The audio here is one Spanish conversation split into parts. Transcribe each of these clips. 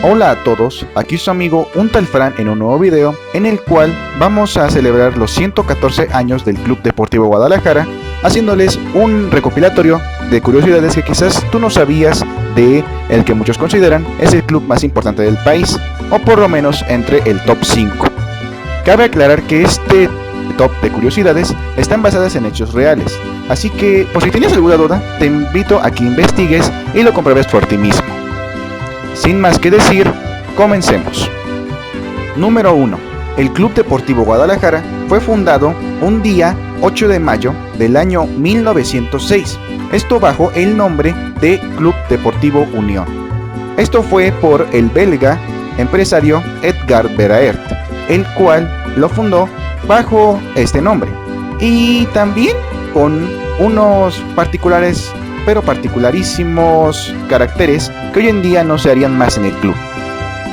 Hola a todos, aquí su amigo Un Tal Fran en un nuevo video en el cual vamos a celebrar los 114 años del Club Deportivo Guadalajara, haciéndoles un recopilatorio de curiosidades que quizás tú no sabías de el que muchos consideran es el club más importante del país, o por lo menos entre el top 5. Cabe aclarar que este top de curiosidades están basadas en hechos reales, así que por si tienes alguna duda, te invito a que investigues y lo compruebes por ti mismo. Sin más que decir, comencemos. Número 1. El Club Deportivo Guadalajara fue fundado un día 8 de mayo del año 1906, esto bajo el nombre de Club Deportivo Unión. Esto fue por el belga empresario Edgard Beraert, el cual lo fundó bajo este nombre, y también con unos particularísimos caracteres que hoy en día no se harían más en el club.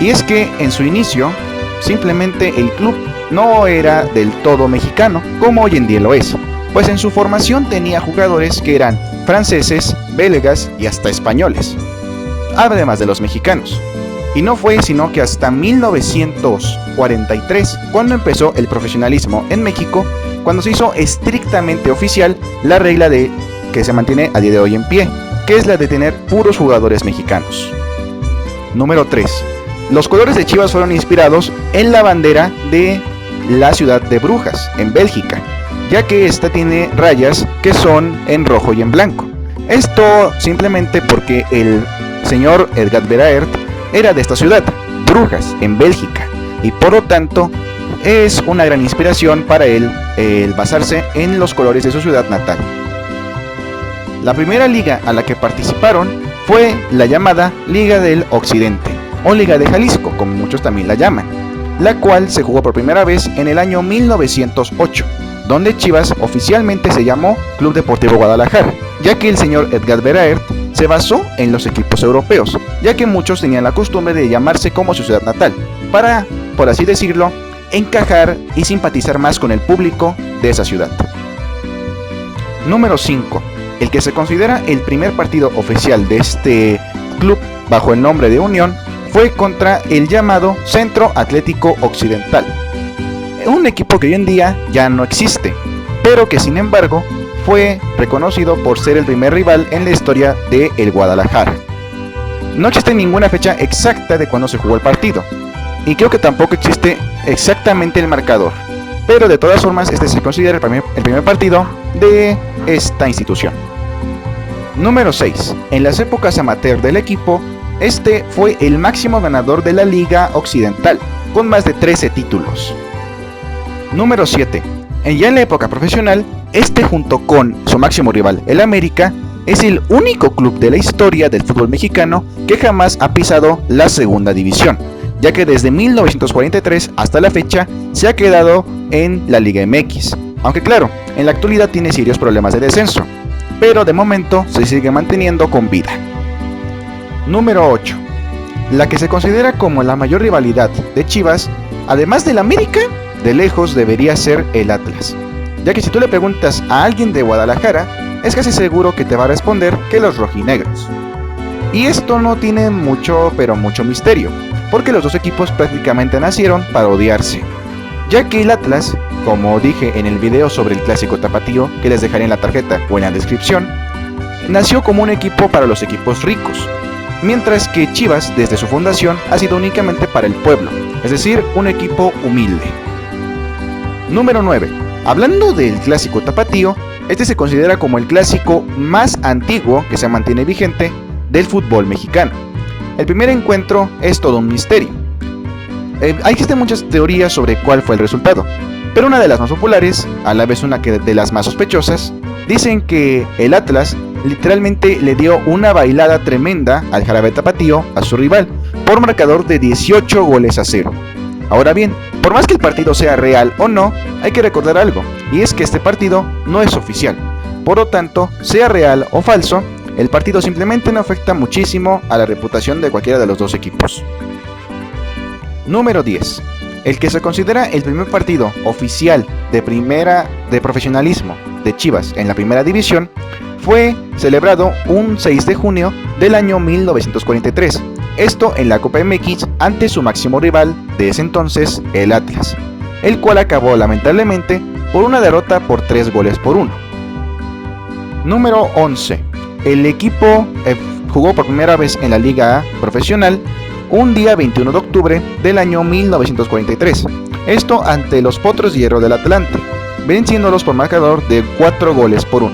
Y es que en su inicio, simplemente el club no era del todo mexicano, como hoy en día lo es, pues en su formación tenía jugadores que eran franceses, belgas y hasta españoles, además de los mexicanos. Y no fue sino que hasta 1943, cuando empezó el profesionalismo en México, cuando se hizo estrictamente oficial la regla que se mantiene a día de hoy en pie, que es la de tener puros jugadores mexicanos. Número 3. Los colores de Chivas fueron inspirados en la bandera de la ciudad de Brujas, en Bélgica, ya que esta tiene rayas que son en rojo y en blanco. Esto simplemente porque el señor Edgard Beraert era de esta ciudad, Brujas, en Bélgica, y por lo tanto es una gran inspiración para él el basarse en los colores de su ciudad natal. La primera liga a la que participaron fue la llamada Liga del Occidente, o Liga de Jalisco, como muchos también la llaman, la cual se jugó por primera vez en el año 1908, donde Chivas oficialmente se llamó Club Deportivo Guadalajara, ya que el señor Edgard Beraert se basó en los equipos europeos, ya que muchos tenían la costumbre de llamarse como su ciudad natal, para, por así decirlo, encajar y simpatizar más con el público de esa ciudad. Número 5. El que se considera el primer partido oficial de este club bajo el nombre de Unión fue contra el llamado Centro Atlético Occidental, un equipo que hoy en día ya no existe, pero que sin embargo fue reconocido por ser el primer rival en la historia de el Guadalajara. No existe ninguna fecha exacta de cuando se jugó el partido, y creo que tampoco existe exactamente el marcador, pero de todas formas este se considera el primer partido de esta institución. Número 6. En las épocas amateur del equipo, este fue el máximo ganador de la Liga Occidental, con más de 13 títulos. Número 7. Ya en la época profesional, este junto con su máximo rival, el América, es el único club de la historia del fútbol mexicano que jamás ha pisado la segunda división, ya que desde 1943 hasta la fecha se ha quedado en la Liga MX, aunque claro, en la actualidad tiene serios problemas de descenso, pero de momento se sigue manteniendo con vida. Número 8. La que se considera como la mayor rivalidad de Chivas, además del América, de lejos debería ser el Atlas, ya que si tú le preguntas a alguien de Guadalajara, es casi seguro que te va a responder que los rojinegros. Y esto no tiene mucho misterio, porque los dos equipos prácticamente nacieron para odiarse, ya que el Atlas, como dije en el video sobre el clásico tapatío, que les dejaré en la tarjeta o en la descripción, nació como un equipo para los equipos ricos, mientras que Chivas desde su fundación ha sido únicamente para el pueblo, es decir, un equipo humilde. Número 9. Hablando del clásico tapatío, este se considera como el clásico más antiguo que se mantiene vigente del fútbol mexicano. El primer encuentro es todo un misterio. Existen muchas teorías sobre cuál fue el resultado, pero una de las más populares, a la vez una de las más sospechosas, dicen que el Atlas literalmente le dio una bailada tremenda al jarabe tapatío a su rival, por marcador de 18-0. Ahora bien, por más que el partido sea real o no, hay que recordar algo, y es que este partido no es oficial. Por lo tanto, sea real o falso, el partido simplemente no afecta muchísimo a la reputación de cualquiera de los dos equipos. Número 10. El que se considera el primer partido oficial de profesionalismo de Chivas en la primera división fue celebrado un 6 de junio del año 1943, Esto en la Copa MX ante su máximo rival de ese entonces, el Atlas, el cual acabó lamentablemente por una derrota por 3-1. Número 11. El equipo jugó por primera vez en la Liga A profesional un día 21 de octubre del año 1943. Esto ante los Potros de Hierro del Atlante, venciéndolos por marcador de 4-1.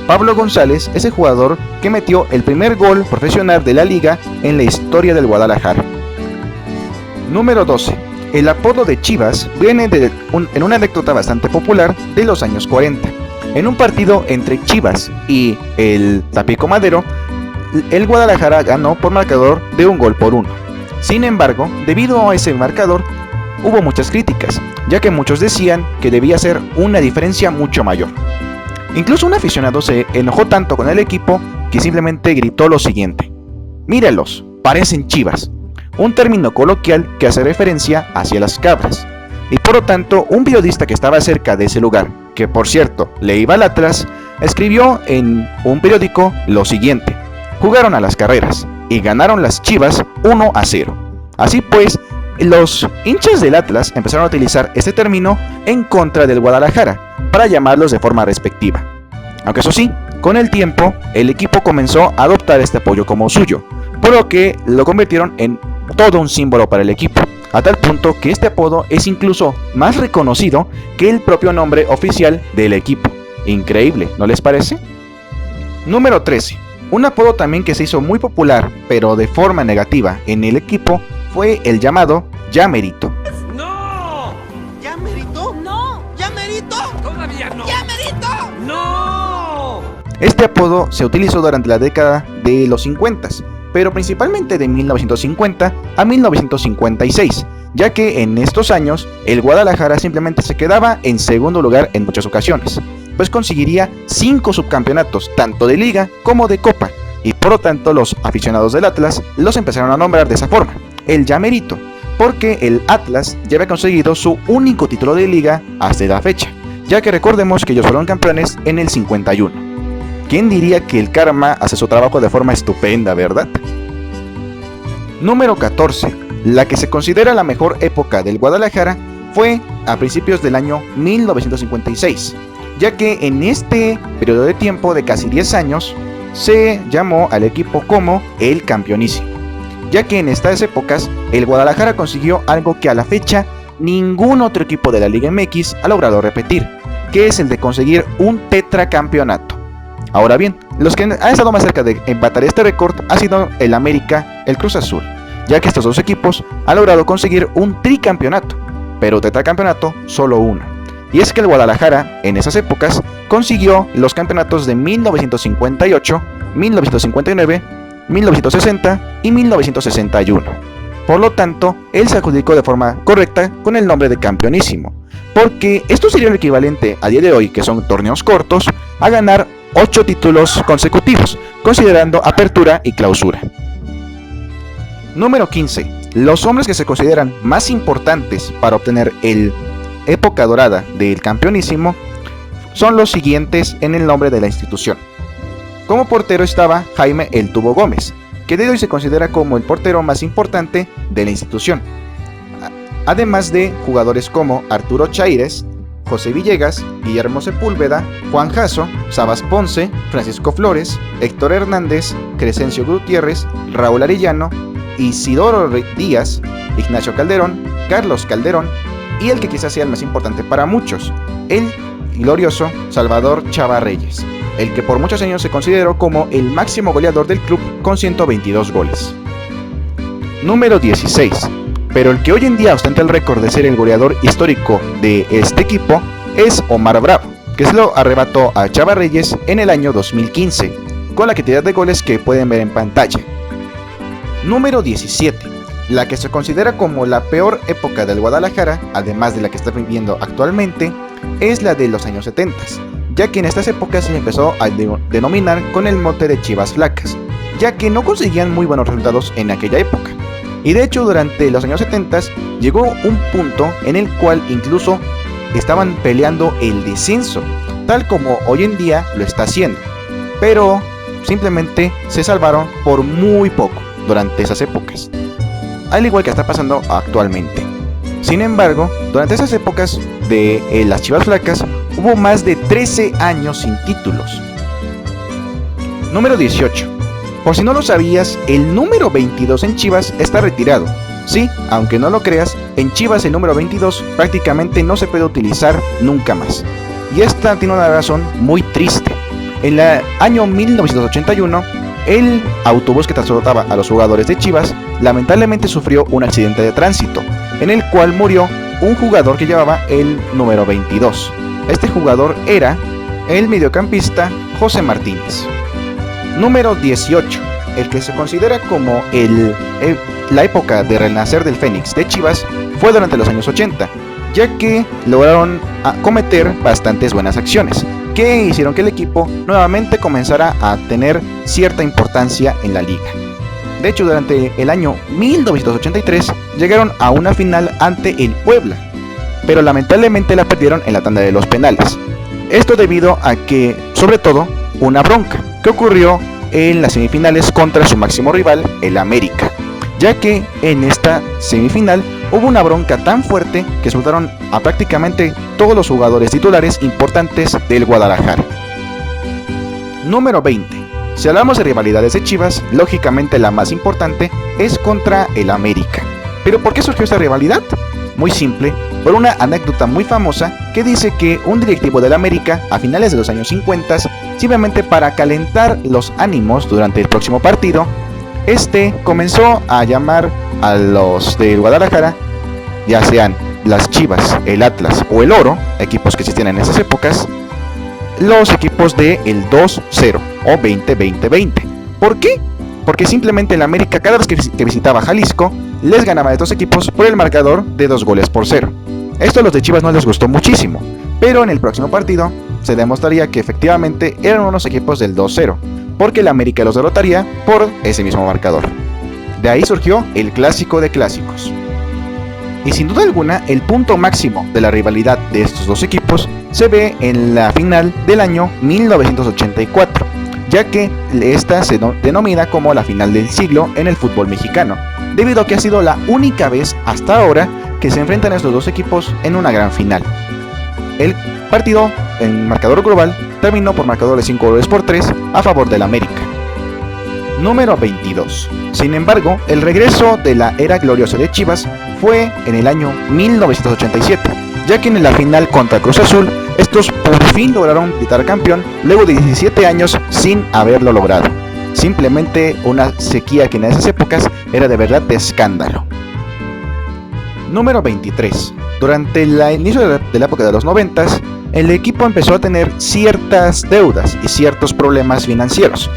Pablo González es el jugador que metió el primer gol profesional de la liga en la historia del Guadalajara. Número 12. El apodo de Chivas viene en una anécdota bastante popular de los años 40. En un partido entre Chivas y el Tampico Madero, el Guadalajara ganó por marcador de 1-1. Sin embargo, debido a ese marcador, hubo muchas críticas, ya que muchos decían que debía ser una diferencia mucho mayor. Incluso un aficionado se enojó tanto con el equipo que simplemente gritó lo siguiente: "Míralos, parecen chivas", un término coloquial que hace referencia hacia las cabras. Y por lo tanto, un periodista que estaba cerca de ese lugar, que por cierto le iba al Atlas, escribió en un periódico lo siguiente: "Jugaron a las carreras y ganaron las Chivas 1-0. Así pues, los hinchas del Atlas empezaron a utilizar este término en contra del Guadalajara para llamarlos de forma respectiva. Aunque eso sí, con el tiempo, el equipo comenzó a adoptar este apoyo como suyo, por lo que lo convirtieron en todo un símbolo para el equipo, a tal punto que este apodo es incluso más reconocido que el propio nombre oficial del equipo. Increíble, ¿no les parece? Número 13. Un apodo también que se hizo muy popular, pero de forma negativa en el equipo, fue el llamado Ya Merito. ¡No! ¿Ya merito? ¡No! ¿Ya merito? ¡Todavía no! ¡Ya merito! ¡No! Este apodo se utilizó durante la década de los 50, pero principalmente de 1950 a 1956, ya que en estos años el Guadalajara simplemente se quedaba en segundo lugar en muchas ocasiones, pues conseguiría 5 subcampeonatos, tanto de liga como de copa, y por lo tanto los aficionados del Atlas los empezaron a nombrar de esa forma, el Ya Merito, porque el Atlas ya había conseguido su único título de liga hasta la fecha, ya que recordemos que ellos fueron campeones en el 51. ¿Quién diría que el karma hace su trabajo de forma estupenda, verdad? Número 14. La que se considera la mejor época del Guadalajara fue a principios del año 1956, ya que en este periodo de tiempo de casi 10 años se llamó al equipo como el Campeonísimo, ya que en estas épocas el Guadalajara consiguió algo que a la fecha ningún otro equipo de la Liga MX ha logrado repetir, que es el de conseguir un tetracampeonato. Ahora bien, los que han estado más cerca de empatar este récord ha sido el América, el Cruz Azul, ya que estos dos equipos han logrado conseguir un tricampeonato, pero tetracampeonato solo uno. Y es que el Guadalajara en esas épocas consiguió los campeonatos de 1958, 1959, 1960 y 1961. Por lo tanto, él se adjudicó de forma correcta con el nombre de Campeonísimo, porque esto sería el equivalente a día de hoy, que son torneos cortos, a ganar 8 títulos consecutivos, considerando apertura y clausura. Número 15. Los hombres que se consideran más importantes para obtener el época dorada del Campeonísimo son los siguientes en el nombre de la institución. Como portero estaba Jaime El Tubo Gómez, que de hoy se considera como el portero más importante de la institución. Además de jugadores como Arturo Chaires, José Villegas, Guillermo Sepúlveda, Juan Jasso, Sabas Ponce, Francisco Flores, Héctor Hernández, Crescencio Gutiérrez, Raúl Arellano, Isidoro Díaz, Ignacio Calderón, Carlos Calderón y el que quizás sea el más importante para muchos, el glorioso Salvador Chava Reyes, el que por muchos años se consideró como el máximo goleador del club con 122 goles. Número 16. Pero el que hoy en día ostenta el récord de ser el goleador histórico de este equipo es Omar Bravo, que se lo arrebató a Chava Reyes en el año 2015, con la cantidad de goles que pueden ver en pantalla. Número 17. La que se considera como la peor época del Guadalajara, además de la que está viviendo actualmente, es la de los años 70, ya que en estas épocas se empezó a denominar con el mote de Chivas Flacas, ya que no conseguían muy buenos resultados en aquella época. Y de hecho durante los años 70 llegó un punto en el cual incluso estaban peleando el descenso, tal como hoy en día lo está haciendo, pero simplemente se salvaron por muy poco, durante esas épocas, al igual que está pasando actualmente. Sin embargo, durante esas épocas de las Chivas Flacas hubo más de 13 años sin títulos. Número 18. Por si no lo sabías, el número 22 en Chivas está retirado. Sí, aunque no lo creas, en Chivas el número 22 prácticamente no se puede utilizar nunca más. Y esta tiene una razón muy triste. En el año 1981, el autobús que transportaba a los jugadores de Chivas lamentablemente sufrió un accidente de tránsito, en el cual murió un jugador que llevaba el número 22. Este jugador era el mediocampista José Martínez. Número 18. El que se considera como la época de renacer del Fénix de Chivas fue durante los años 80, ya que lograron cometer bastantes buenas acciones, que hicieron que el equipo nuevamente comenzara a tener cierta importancia en la liga. De hecho, durante el año 1983 llegaron a una final ante el Puebla, pero lamentablemente la perdieron en la tanda de los penales. Esto debido a que, sobre todo, una bronca que ocurrió en las semifinales contra su máximo rival, el América, ya que en esta semifinal hubo una bronca tan fuerte que soltaron a prácticamente todos los jugadores titulares importantes del Guadalajara. Número 20. Si hablamos de rivalidades de Chivas, lógicamente la más importante es contra el América. ¿Pero por qué surgió esta rivalidad? Muy simple, por una anécdota muy famosa que dice que un directivo del América a finales de los años 50, simplemente para calentar los ánimos durante el próximo partido, comenzó a llamar a los del Guadalajara, ya sean las Chivas, el Atlas o el Oro, equipos que existían en esas épocas, los equipos de el 2-0 o 20-20-20. ¿Por qué? Porque simplemente el América cada vez que visitaba Jalisco les ganaba a estos equipos por el marcador de 2-0. Esto a los de Chivas no les gustó muchísimo, pero en el próximo partido se demostraría que efectivamente eran unos equipos del 2-0, porque el América los derrotaría por ese mismo marcador. De ahí surgió el clásico de clásicos. Y sin duda alguna, el punto máximo de la rivalidad de estos dos equipos se ve en la final del año 1984, ya que esta se denomina como la final del siglo en el fútbol mexicano, debido a que ha sido la única vez hasta ahora que se enfrentan estos dos equipos en una gran final. El partido, en marcador global, terminó por marcador de 5-3 a favor del América. Número 22. Sin embargo, el regreso de la era gloriosa de Chivas fue en el año 1987, ya que en la final contra Cruz Azul, estos por fin lograron gritar campeón luego de 17 años sin haberlo logrado. Simplemente una sequía que en esas épocas era de verdad de escándalo. Número 23. Durante el inicio de la época de los 90, el equipo empezó a tener ciertas deudas y ciertos problemas financieros.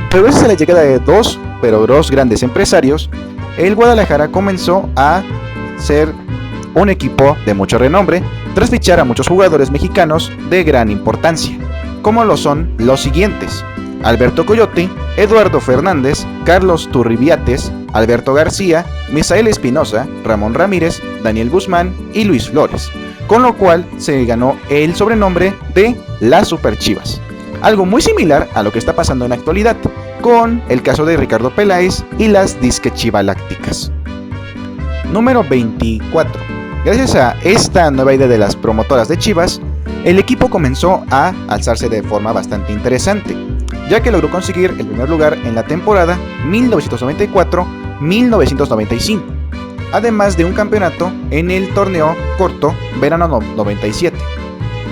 Pero gracias a la llegada de dos grandes empresarios, el Guadalajara comenzó a ser un equipo de mucho renombre tras fichar a muchos jugadores mexicanos de gran importancia, como lo son los siguientes: Alberto Coyote, Eduardo Fernández, Carlos Turribiates, Alberto García, Misael Espinosa, Ramón Ramírez, Daniel Guzmán y Luis Flores, con lo cual se ganó el sobrenombre de las Super Chivas. Algo muy similar a lo que está pasando en la actualidad, con el caso de Ricardo Peláez y las disque chivalácticas. Número 24. Gracias a esta nueva idea de las promotoras de Chivas, el equipo comenzó a alzarse de forma bastante interesante, ya que logró conseguir el primer lugar en la temporada 1994-1995, además de un campeonato en el torneo corto verano 97.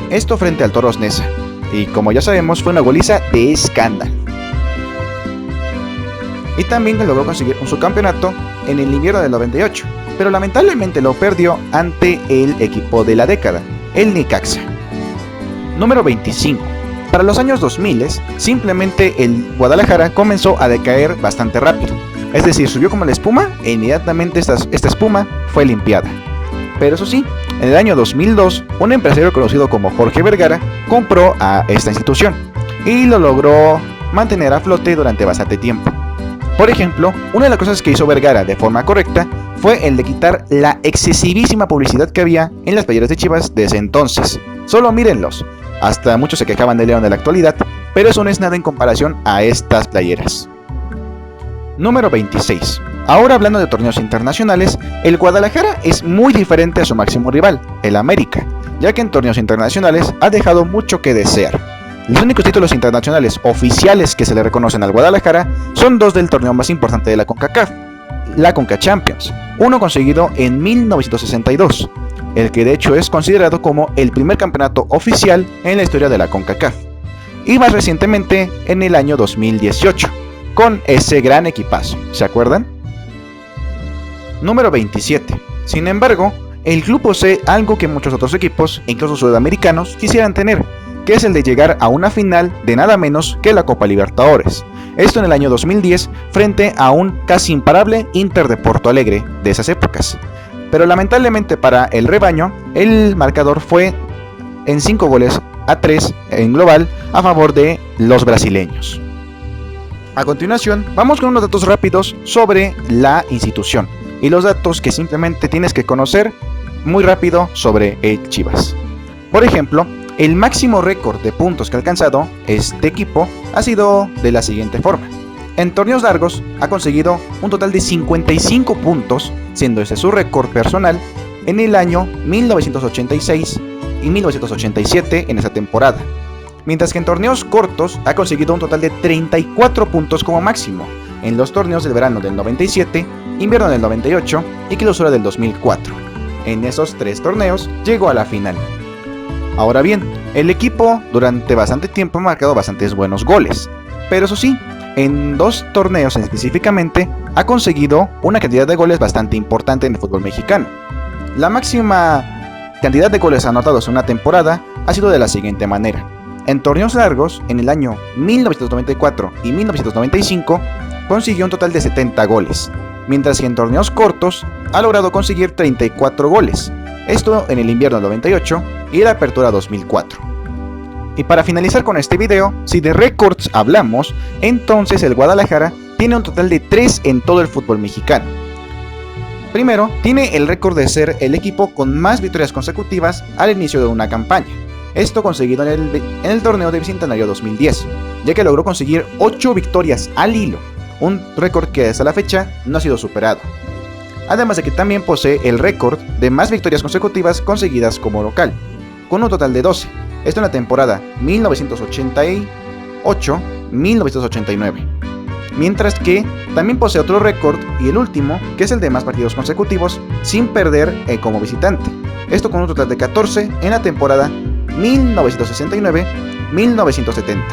Esto frente al Toros Neza, y como ya sabemos fue una goliza de escándalo. Y también logró conseguir un subcampeonato en el invierno del 98, pero lamentablemente lo perdió ante el equipo de la década, el Necaxa. Número 25. Para los años 2000, simplemente el Guadalajara comenzó a decaer bastante rápido. Es decir, subió como la espuma e inmediatamente esta espuma fue limpiada. Pero eso sí, en el año 2002, un empresario conocido como Jorge Vergara compró a esta institución y lo logró mantener a flote durante bastante tiempo. Por ejemplo, una de las cosas que hizo Vergara de forma correcta fue el de quitar la excesivísima publicidad que había en las playeras de Chivas desde entonces. Solo mírenlos. Hasta muchos se quejaban de León de la actualidad, pero eso no es nada en comparación a estas playeras. Número 26. Ahora hablando de torneos internacionales, el Guadalajara es muy diferente a su máximo rival, el América, ya que en torneos internacionales ha dejado mucho que desear. Los únicos títulos internacionales oficiales que se le reconocen al Guadalajara son dos del torneo más importante de la CONCACAF, la CONCA Champions, uno conseguido en 1962, el que de hecho es considerado como el primer campeonato oficial en la historia de la CONCACAF, y más recientemente en el año 2018, con ese gran equipazo, ¿se acuerdan? Número 27. Sin embargo, el club posee algo que muchos otros equipos, incluso sudamericanos, quisieran tener, que es el de llegar a una final de nada menos que la Copa Libertadores. Esto en el año 2010 frente a un casi imparable Inter de Porto Alegre de esas épocas. Pero lamentablemente para el rebaño, el marcador fue en 5-3 en global a favor de los brasileños. A continuación, vamos con unos datos rápidos sobre la institución y los datos que simplemente tienes que conocer muy rápido sobre el Chivas. Por ejemplo, el máximo récord de puntos que ha alcanzado este equipo ha sido de la siguiente forma. En torneos largos ha conseguido un total de 55 puntos, siendo ese su récord personal en el año 1986 y 1987 en esa temporada. Mientras que en torneos cortos ha conseguido un total de 34 puntos como máximo en los torneos del verano del 97, invierno del 98 y clausura del 2004. En esos tres torneos llegó a la final. Ahora bien, el equipo durante bastante tiempo ha marcado bastantes buenos goles, pero eso sí, en dos torneos específicamente ha conseguido una cantidad de goles bastante importante en el fútbol mexicano. La máxima cantidad de goles anotados en una temporada ha sido de la siguiente manera. En torneos largos, en el año 1994 y 1995, consiguió un total de 70 goles, mientras que en torneos cortos ha logrado conseguir 34 goles, esto en el invierno del 98 y la apertura 2004. Y para finalizar con este video, si de récords hablamos, entonces el Guadalajara tiene un total de 3 en todo el fútbol mexicano. Primero, tiene el récord de ser el equipo con más victorias consecutivas al inicio de una campaña. Esto conseguido en el torneo de Bicentenario 2010, ya que logró conseguir 8 victorias al hilo, un récord que hasta la fecha no ha sido superado. Además de que también posee el récord de más victorias consecutivas conseguidas como local, con un total de 12, esto en la temporada 1988-1989. Mientras que también posee otro récord y el último, que es el de más partidos consecutivos sin perder como visitante, esto con un total de 14 en la temporada 1969-1970.